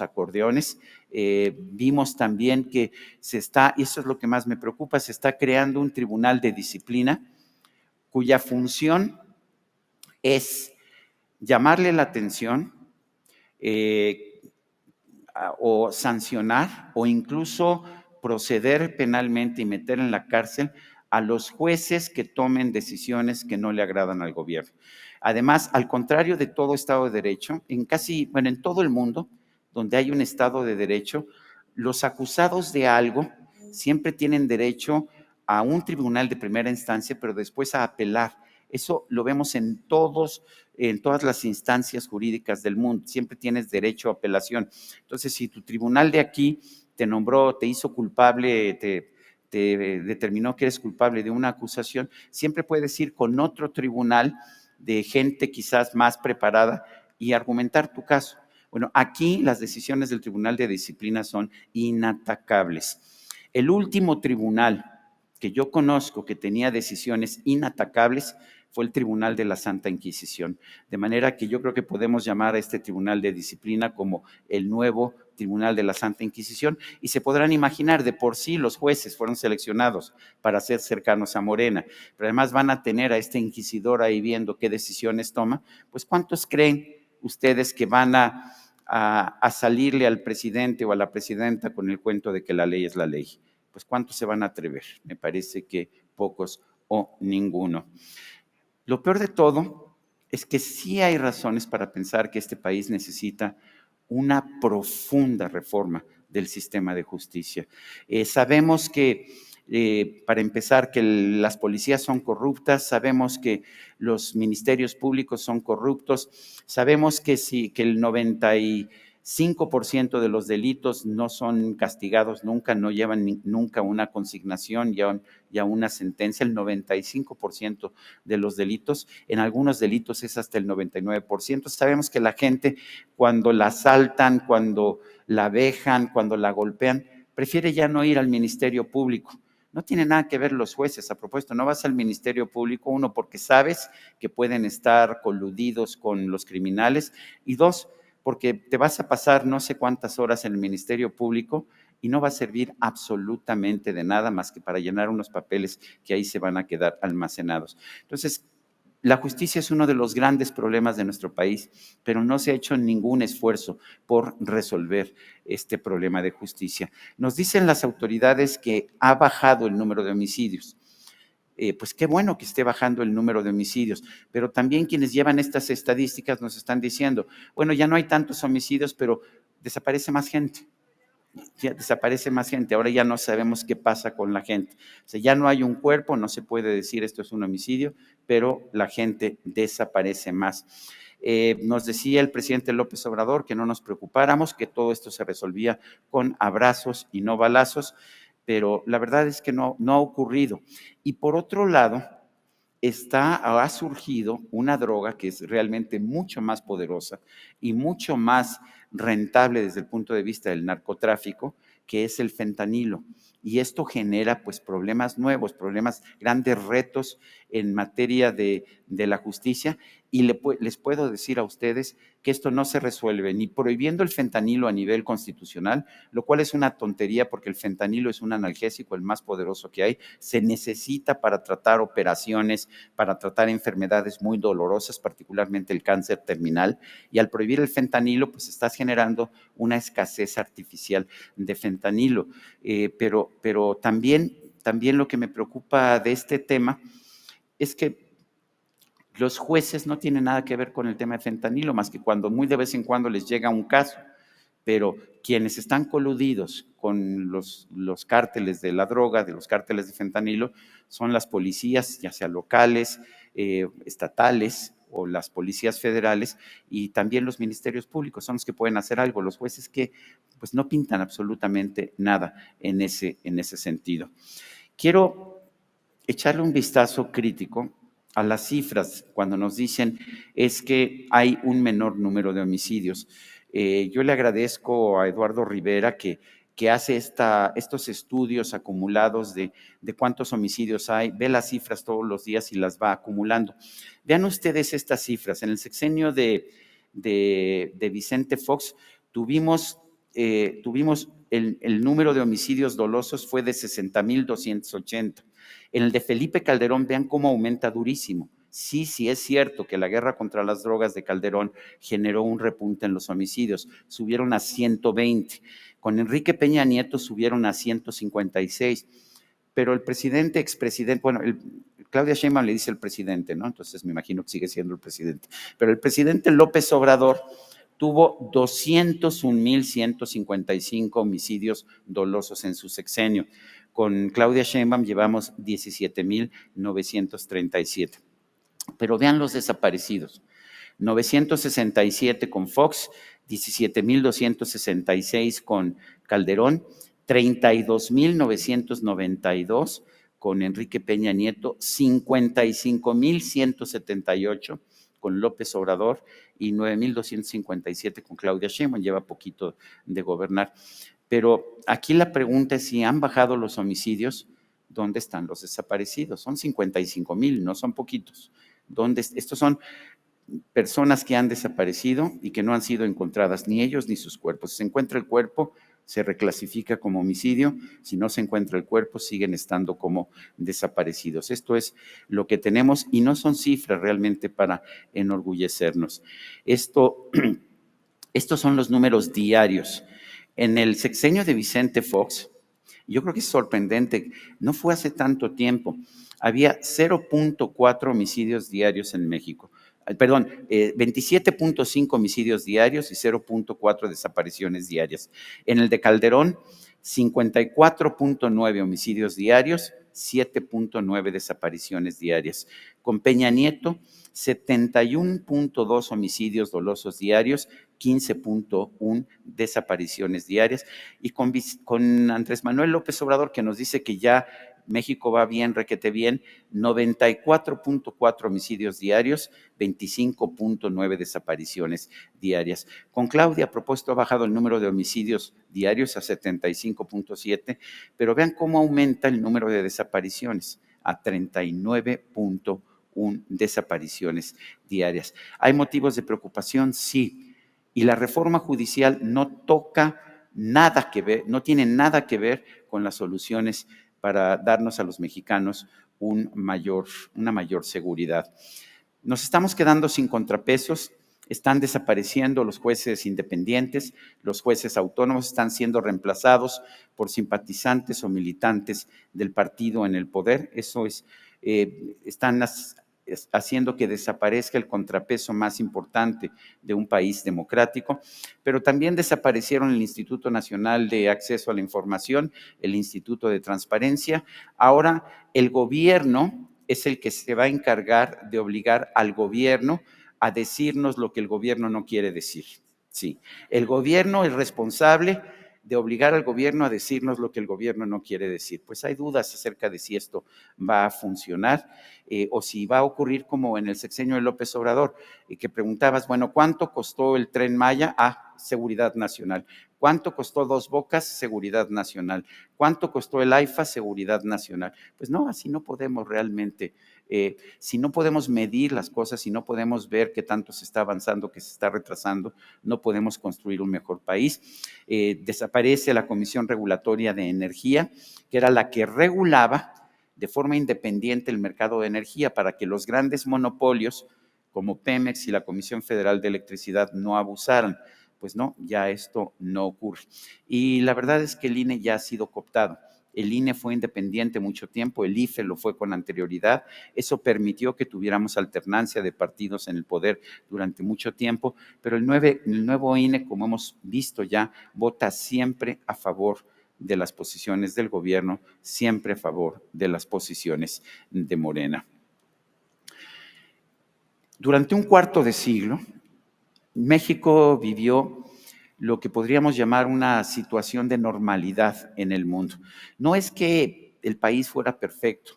Speaker 1: acordeones. Vimos también que y eso es lo que más me preocupa, se está creando un tribunal de disciplina cuya función es llamarle la atención o sancionar o incluso proceder penalmente y meter en la cárcel a los jueces que tomen decisiones que no le agradan al gobierno. Además, al contrario de todo Estado de Derecho, en todo el mundo donde hay un Estado de Derecho, los acusados de algo siempre tienen derecho a un tribunal de primera instancia, pero después a apelar. Eso lo vemos en todas las instancias jurídicas del mundo, siempre tienes derecho a apelación. Entonces, si tu tribunal de aquí te nombró, te hizo culpable, te determinó que eres culpable de una acusación, siempre puedes ir con otro tribunal de gente quizás más preparada y argumentar tu caso. Bueno, aquí las decisiones del Tribunal de Disciplina son inatacables. El último tribunal que yo conozco que tenía decisiones inatacables fue el Tribunal de la Santa Inquisición. De manera que yo creo que podemos llamar a este Tribunal de Disciplina como el nuevo Tribunal de la Santa Inquisición, y se podrán imaginar, de por sí los jueces fueron seleccionados para ser cercanos a Morena, pero además van a tener a este inquisidor ahí viendo qué decisiones toma. Pues ¿cuántos creen ustedes que van a salirle al presidente o a la presidenta con el cuento de que la ley es la ley? Pues ¿cuántos se van a atrever? Me parece que pocos o ninguno. Lo peor de todo es que sí hay razones para pensar que este país necesita una profunda reforma del sistema de justicia. Sabemos que, para empezar, que las policías son corruptas, sabemos que los ministerios públicos son corruptos, sabemos que el 95% de los delitos no son castigados nunca, no llevan nunca una consignación y a una sentencia. El 95% de los delitos, en algunos delitos es hasta el 99%. Sabemos que la gente, cuando la asaltan, cuando la vejan, cuando la golpean, prefiere ya no ir al Ministerio Público. No tiene nada que ver los jueces. A propósito, no vas al Ministerio Público, uno, porque sabes que pueden estar coludidos con los criminales, y dos, porque te vas a pasar no sé cuántas horas en el Ministerio Público y no va a servir absolutamente de nada más que para llenar unos papeles que ahí se van a quedar almacenados. Entonces, la justicia es uno de los grandes problemas de nuestro país, pero no se ha hecho ningún esfuerzo por resolver este problema de justicia. Nos dicen las autoridades que ha bajado el número de homicidios. pues qué bueno que esté bajando el número de homicidios, pero también quienes llevan estas estadísticas nos están diciendo, bueno, ya no hay tantos homicidios, pero desaparece más gente. Ya desaparece más gente, ahora ya no sabemos qué pasa con la gente. O sea, ya no hay un cuerpo, no se puede decir esto es un homicidio, pero la gente desaparece más. Nos decía el presidente López Obrador que no nos preocupáramos, que todo esto se resolvía con abrazos y no balazos, pero la verdad es que no ha ocurrido. Y por otro lado, ha surgido una droga que es realmente mucho más poderosa y mucho más rentable desde el punto de vista del narcotráfico, que es el fentanilo. Y esto genera pues problemas nuevos, problemas, grandes retos en materia de la justicia. Y les puedo decir a ustedes que esto no se resuelve ni prohibiendo el fentanilo a nivel constitucional, lo cual es una tontería porque el fentanilo es un analgésico, el más poderoso que hay. Se necesita para tratar operaciones, para tratar enfermedades muy dolorosas, particularmente el cáncer terminal. Y al prohibir el fentanilo, pues estás generando una escasez artificial de fentanilo. Pero también lo que me preocupa de este tema es que los jueces no tienen nada que ver con el tema de fentanilo, más que cuando muy de vez en cuando les llega un caso, pero quienes están coludidos con los cárteles de la droga, de los cárteles de fentanilo, son las policías, ya sea locales, estatales o las policías federales, y también los ministerios públicos son los que pueden hacer algo. Los jueces que pues no pintan absolutamente nada en ese sentido. Quiero echarle un vistazo crítico a las cifras cuando nos dicen es que hay un menor número de homicidios. Yo le agradezco a Eduardo Rivera que hace estos estudios acumulados de cuántos homicidios hay, ve las cifras todos los días y las va acumulando. Vean ustedes estas cifras. En el sexenio de Vicente Fox tuvimos el número de homicidios dolosos fue de 60,280. En el de Felipe Calderón, vean cómo aumenta durísimo. Sí es cierto que la guerra contra las drogas de Calderón generó un repunte en los homicidios, subieron a 120. Con Enrique Peña Nieto subieron a 156. Pero el presidente, expresidente, bueno, Claudia Sheinbaum le dice el presidente, ¿no? Entonces me imagino que sigue siendo el presidente. Pero el presidente López Obrador tuvo 201,155 homicidios dolosos en su sexenio. Con Claudia Sheinbaum llevamos 17,937. Pero vean los desaparecidos. 967 con Fox, 17,266 con Calderón, 32,992 con Enrique Peña Nieto, 55,178 con López Obrador y 9,257 con Claudia Sheinbaum. Lleva poquito de gobernar. Pero aquí la pregunta es si han bajado los homicidios, ¿dónde están los desaparecidos? Son 55,000, no son poquitos. Estos son personas que han desaparecido y que no han sido encontradas, ni ellos ni sus cuerpos. Si se encuentra el cuerpo, se reclasifica como homicidio. Si no se encuentra el cuerpo, siguen estando como desaparecidos. Esto es lo que tenemos y no son cifras realmente para enorgullecernos. Estos son los números diarios. En el sexenio de Vicente Fox, yo creo que es sorprendente, no fue hace tanto tiempo, había 0,4 homicidios diarios en México. Perdón, 27,5 homicidios diarios y 0,4 desapariciones diarias. En el de Calderón, 54,9 homicidios diarios, 7,9 desapariciones diarias. Con Peña Nieto, 71,2 homicidios dolosos diarios, 15,1 desapariciones diarias. Y con Andrés Manuel López Obrador, que nos dice que ya México va bien, requete bien, 94,4 homicidios diarios, 25,9 desapariciones diarias. Con Claudia, a propósito, ha bajado el número de homicidios diarios a 75,7, pero vean cómo aumenta el número de desapariciones a 39,1 desapariciones diarias. ¿Hay motivos de preocupación? Sí. Y la reforma judicial no toca nada que ver, no tiene nada que ver con las soluciones para darnos a los mexicanos una mayor seguridad. Nos estamos quedando sin contrapesos, están desapareciendo los jueces independientes, los jueces autónomos están siendo reemplazados por simpatizantes o militantes del partido en el poder. Eso es están haciendo que desaparezca el contrapeso más importante de un país democrático, pero también desaparecieron el Instituto Nacional de Acceso a la Información, el Instituto de Transparencia. Ahora el gobierno es el que se va a encargar de obligar al gobierno a decirnos lo que el gobierno no quiere decir. Sí, el gobierno es responsable de obligar al gobierno a decirnos lo que el gobierno no quiere decir. Pues hay dudas acerca de si esto va a funcionar o si va a ocurrir como en el sexenio de López Obrador, que preguntabas, bueno, ¿cuánto costó el Tren Maya? Ah, seguridad nacional. ¿Cuánto costó Dos Bocas? Seguridad nacional. ¿Cuánto costó el AIFA? Seguridad nacional. Pues no, así no podemos realmente, si no podemos medir las cosas, si no podemos ver qué tanto se está avanzando, qué se está retrasando, no podemos construir un mejor país. Desaparece la Comisión Regulatoria de Energía, que era la que regulaba de forma independiente el mercado de energía para que los grandes monopolios como Pemex y la Comisión Federal de Electricidad no abusaran. Pues no, ya esto no ocurre. Y la verdad es que el INE ya ha sido cooptado. El INE fue independiente mucho tiempo, el IFE lo fue con anterioridad. Eso permitió que tuviéramos alternancia de partidos en el poder durante mucho tiempo, pero el nuevo INE, como hemos visto ya, vota siempre a favor de las posiciones del gobierno, siempre a favor de las posiciones de Morena. Durante un cuarto de siglo, México vivió lo que podríamos llamar una situación de normalidad en el mundo. No es que el país fuera perfecto,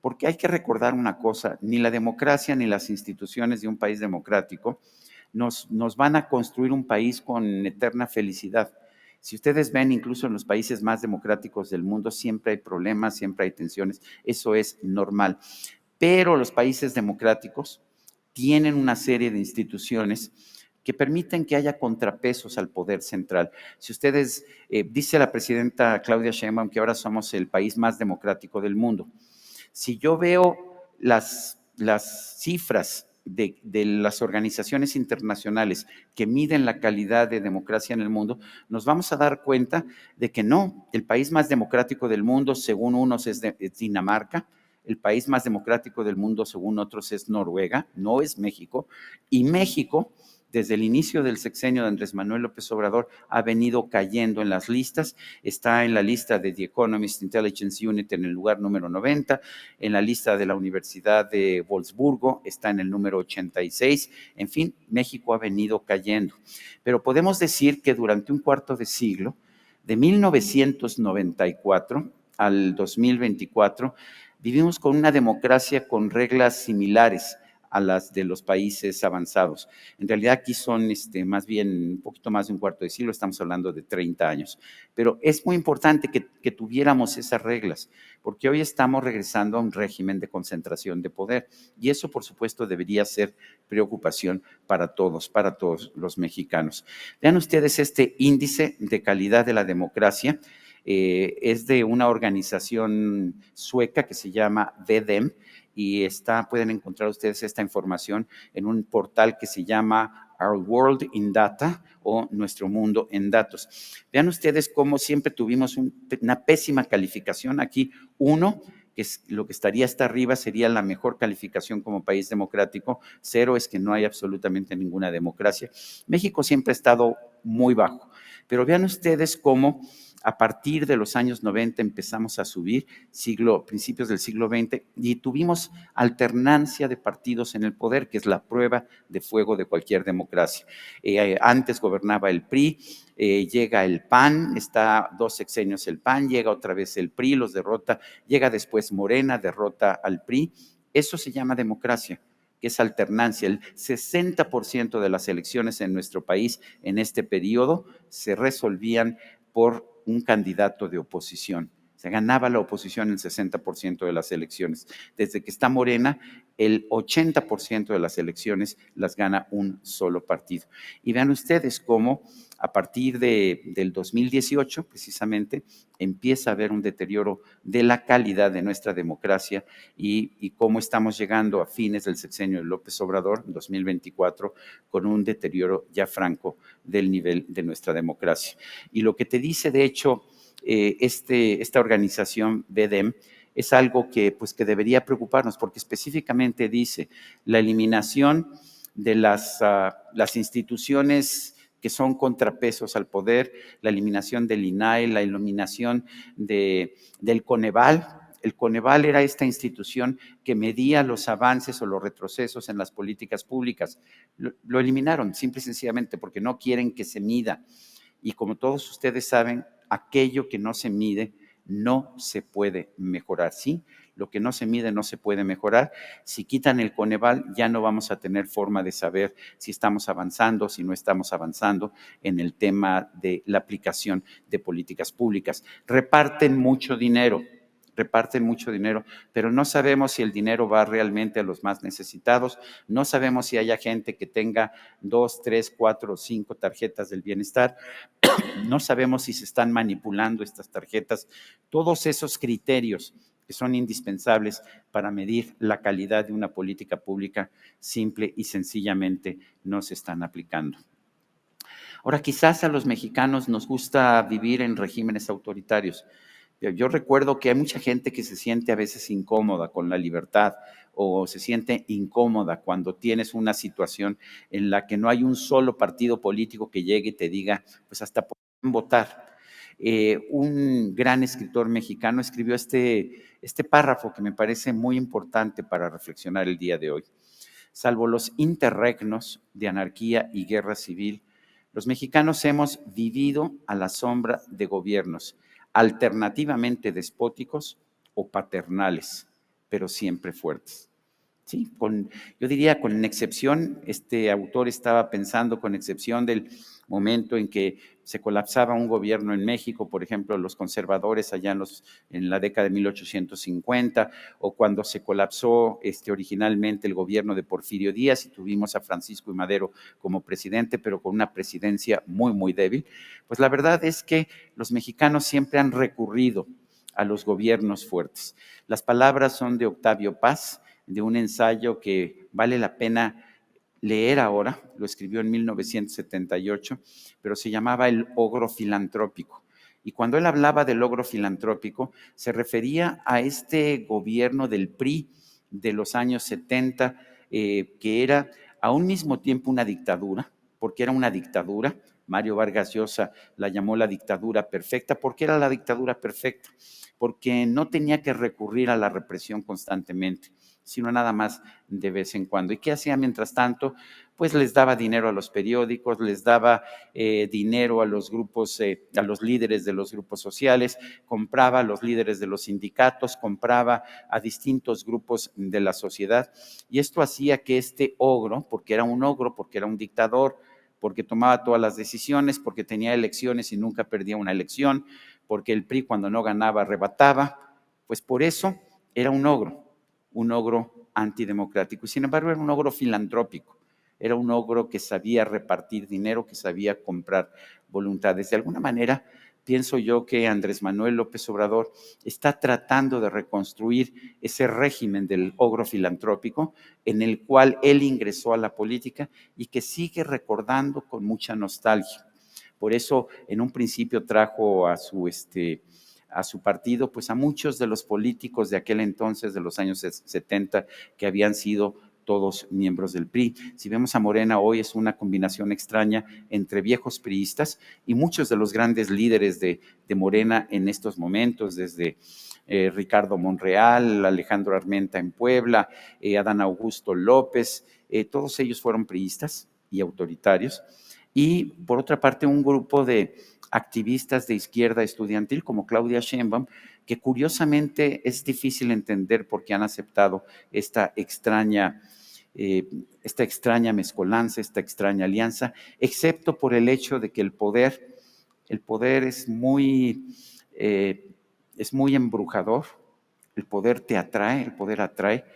Speaker 1: porque hay que recordar una cosa, ni la democracia ni las instituciones de un país democrático nos van a construir un país con eterna felicidad. Si ustedes ven, incluso en los países más democráticos del mundo, siempre hay problemas, siempre hay tensiones, eso es normal. Pero los países democráticos tienen una serie de instituciones que permiten que haya contrapesos al poder central. Si ustedes, dice la presidenta Claudia Sheinbaum que ahora somos el país más democrático del mundo. Si yo veo las cifras de las organizaciones internacionales que miden la calidad de democracia en el mundo, nos vamos a dar cuenta de que no, el país más democrático del mundo, según unos, es Dinamarca, el país más democrático del mundo, según otros, es Noruega, no es México, y México, desde el inicio del sexenio de Andrés Manuel López Obrador, ha venido cayendo en las listas, está en la lista de The Economist Intelligence Unit en el lugar número 90, en la lista de la Universidad de Wolfsburgo está en el número 86, en fin, México ha venido cayendo. Pero podemos decir que durante un cuarto de siglo, de 1994 al 2024, vivimos con una democracia con reglas similares a las de los países avanzados. En realidad aquí son más bien un poquito más de un cuarto de siglo, estamos hablando de 30 años. Pero es muy importante que tuviéramos esas reglas, porque hoy estamos regresando a un régimen de concentración de poder y eso, por supuesto, debería ser preocupación para todos los mexicanos. Vean ustedes este índice de calidad de la democracia. Es de una organización sueca que se llama VDEM y pueden encontrar ustedes esta información en un portal que se llama Our World in Data o Nuestro Mundo en Datos. Vean ustedes cómo siempre tuvimos una pésima calificación. Aquí 1, que es lo que estaría hasta arriba, sería la mejor calificación como país democrático. 0 es que no hay absolutamente ninguna democracia. México siempre ha estado muy bajo, pero vean ustedes cómo a partir de los años 90 empezamos a subir, principios del siglo XX, y tuvimos alternancia de partidos en el poder, que es la prueba de fuego de cualquier democracia. Antes gobernaba el PRI, llega el PAN, está 2 sexenios el PAN, llega otra vez el PRI, los derrota, llega después Morena, derrota al PRI. Eso se llama democracia, que es alternancia. El 60% de las elecciones en nuestro país en este periodo se resolvían por un candidato de oposición. Se ganaba la oposición en el 60% de las elecciones. Desde que está Morena, el 80% de las elecciones las gana un solo partido. Y vean ustedes cómo a partir del 2018, precisamente, empieza a haber un deterioro de la calidad de nuestra democracia y cómo estamos llegando a fines del sexenio de López Obrador, en 2024, con un deterioro ya franco del nivel de nuestra democracia. Y lo que te dice, de hecho, esta organización VDEM es algo que, pues, que debería preocuparnos, porque específicamente dice la eliminación de las instituciones que son contrapesos al poder, la eliminación del INAE, la eliminación del Coneval. El Coneval era esta institución que medía los avances o los retrocesos en las políticas públicas. Lo eliminaron simple y sencillamente porque no quieren que se mida. Y como todos ustedes saben, aquello que no se mide no se puede mejorar, ¿sí? Lo que no se mide no se puede mejorar. Si quitan el Coneval, ya no vamos a tener forma de saber si estamos avanzando, si no estamos avanzando en el tema de la aplicación de políticas públicas. Reparten mucho dinero, pero no sabemos si el dinero va realmente a los más necesitados, no sabemos si haya gente que tenga 2, 3, 4 o 5 tarjetas del bienestar, no sabemos si se están manipulando estas tarjetas. Todos esos criterios que son indispensables para medir la calidad de una política pública simple y sencillamente no se están aplicando. Ahora, quizás a los mexicanos nos gusta vivir en regímenes autoritarios. Yo recuerdo que hay mucha gente que se siente a veces incómoda con la libertad o se siente incómoda cuando tienes una situación en la que no hay un solo partido político que llegue y te diga, pues hasta pueden votar. Un gran escritor mexicano escribió este párrafo que me parece muy importante para reflexionar el día de hoy. Salvo los interregnos de anarquía y guerra civil, los mexicanos hemos vivido a la sombra de gobiernos alternativamente despóticos o paternales, pero siempre fuertes. Sí, yo diría con excepción, este autor estaba pensando con excepción del momento en que se colapsaba un gobierno en México, por ejemplo, los conservadores allá en la década de 1850, o cuando se colapsó originalmente el gobierno de Porfirio Díaz y tuvimos a Francisco I. Madero como presidente, pero con una presidencia muy, muy débil. Pues la verdad es que los mexicanos siempre han recurrido a los gobiernos fuertes. Las palabras son de Octavio Paz, de un ensayo que vale la pena leer ahora, lo escribió en 1978, pero se llamaba El ogro filantrópico. Y cuando él hablaba del ogro filantrópico, se refería a este gobierno del PRI de los años 70, que era a un mismo tiempo una dictadura, porque era una dictadura. Mario Vargas Llosa la llamó la dictadura perfecta. ¿Por qué era la dictadura perfecta? Porque no tenía que recurrir a la represión constantemente, sino nada más de vez en cuando. ¿Y qué hacía mientras tanto? Pues les daba dinero a los periódicos, les daba dinero a los grupos, a los líderes de los grupos sociales, compraba a los líderes de los sindicatos, compraba a distintos grupos de la sociedad. Y esto hacía que este ogro, porque era un dictador, porque tomaba todas las decisiones, porque tenía elecciones y nunca perdía una elección, porque el PRI cuando no ganaba arrebataba, pues por eso era un ogro antidemocrático. Y sin embargo era un ogro filantrópico, era un ogro que sabía repartir dinero, que sabía comprar voluntades. De alguna manera, pienso yo que Andrés Manuel López Obrador está tratando de reconstruir ese régimen del ogro filantrópico en el cual él ingresó a la política y que sigue recordando con mucha nostalgia. Por eso, en un principio trajo a su partido, pues a muchos de los políticos de aquel entonces, de los años 70, que habían sido todos miembros del PRI. Si vemos a Morena hoy, es una combinación extraña entre viejos priistas y muchos de los grandes líderes de Morena en estos momentos, desde Ricardo Monreal, Alejandro Armenta en Puebla, Adán Augusto López, todos ellos fueron priistas y autoritarios. Y por otra parte, un grupo de activistas de izquierda estudiantil como Claudia Sheinbaum, que curiosamente es difícil entender por qué han aceptado esta extraña mezcolanza, esta extraña alianza, excepto por el hecho de que el poder es muy embrujador, el poder te atrae, el poder atrae,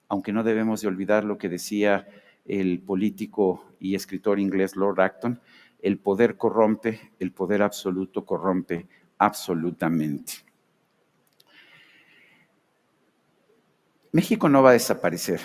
Speaker 1: aunque no debemos de olvidar lo que decía el político y escritor inglés Lord Acton: el poder corrompe, el poder absoluto corrompe absolutamente. México no va a desaparecer.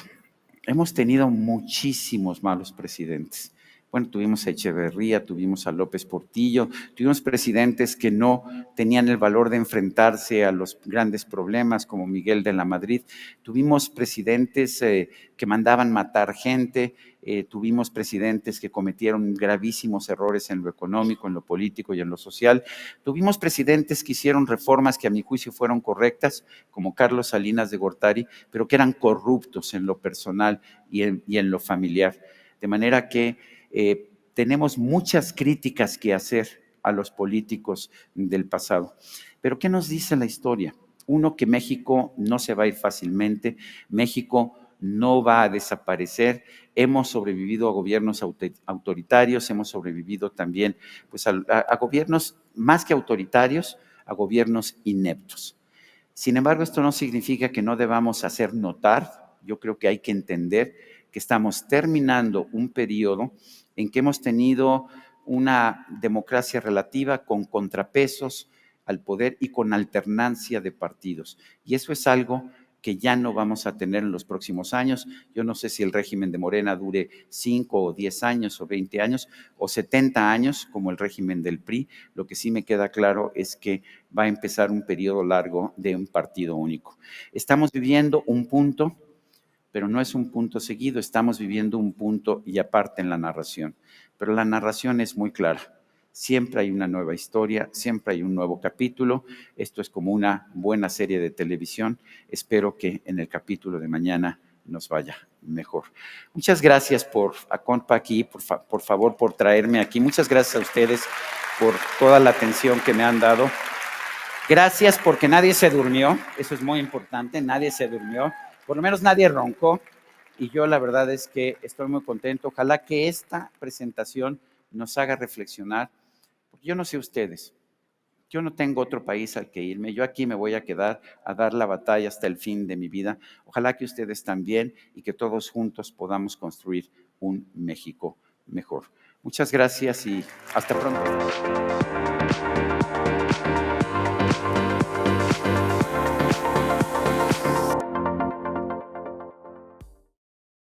Speaker 1: Hemos tenido muchísimos malos presidentes, Bueno, tuvimos a Echeverría, tuvimos a López Portillo, tuvimos presidentes que no tenían el valor de enfrentarse a los grandes problemas, como Miguel de la Madrid. Tuvimos presidentes que mandaban matar gente, tuvimos presidentes que cometieron gravísimos errores en lo económico, en lo político y en lo social. Tuvimos presidentes que hicieron reformas que a mi juicio fueron correctas, como Carlos Salinas de Gortari, pero que eran corruptos en lo personal y en lo familiar. De manera que tenemos muchas críticas que hacer a los políticos del pasado. Pero ¿qué nos dice la historia? Uno, que México no se va a ir fácilmente, México no va a desaparecer. Hemos sobrevivido a gobiernos autoritarios, hemos sobrevivido también pues, a gobiernos más que autoritarios, a gobiernos ineptos. Sin embargo, esto no significa que no debamos hacer notar. Yo creo que hay que entender que estamos terminando un periodo en que hemos tenido una democracia relativa con contrapesos al poder y con alternancia de partidos. Y eso es algo que ya no vamos a tener en los próximos años. Yo no sé si el régimen de Morena dure 5 o 10 años o 20 años o 70 años como el régimen del PRI. Lo que sí me queda claro es que va a empezar un periodo largo de un partido único. Estamos viviendo un punto, pero no es un punto seguido, estamos viviendo un punto y aparte en la narración. Pero la narración es muy clara. Siempre hay una nueva historia, siempre hay un nuevo capítulo. Esto es como una buena serie de televisión. Espero que en el capítulo de mañana nos vaya mejor. Muchas gracias por aquí, por favor, por traerme aquí. Muchas gracias a ustedes por toda la atención que me han dado. Gracias porque nadie se durmió, eso es muy importante, nadie se durmió, por lo menos nadie roncó, y yo la verdad es que estoy muy contento. Ojalá que esta presentación nos haga reflexionar, porque yo no sé ustedes, yo no tengo otro país al que irme, yo aquí me voy a quedar a dar la batalla hasta el fin de mi vida. Ojalá que ustedes también y que todos juntos podamos construir un México mejor. Muchas gracias y hasta pronto.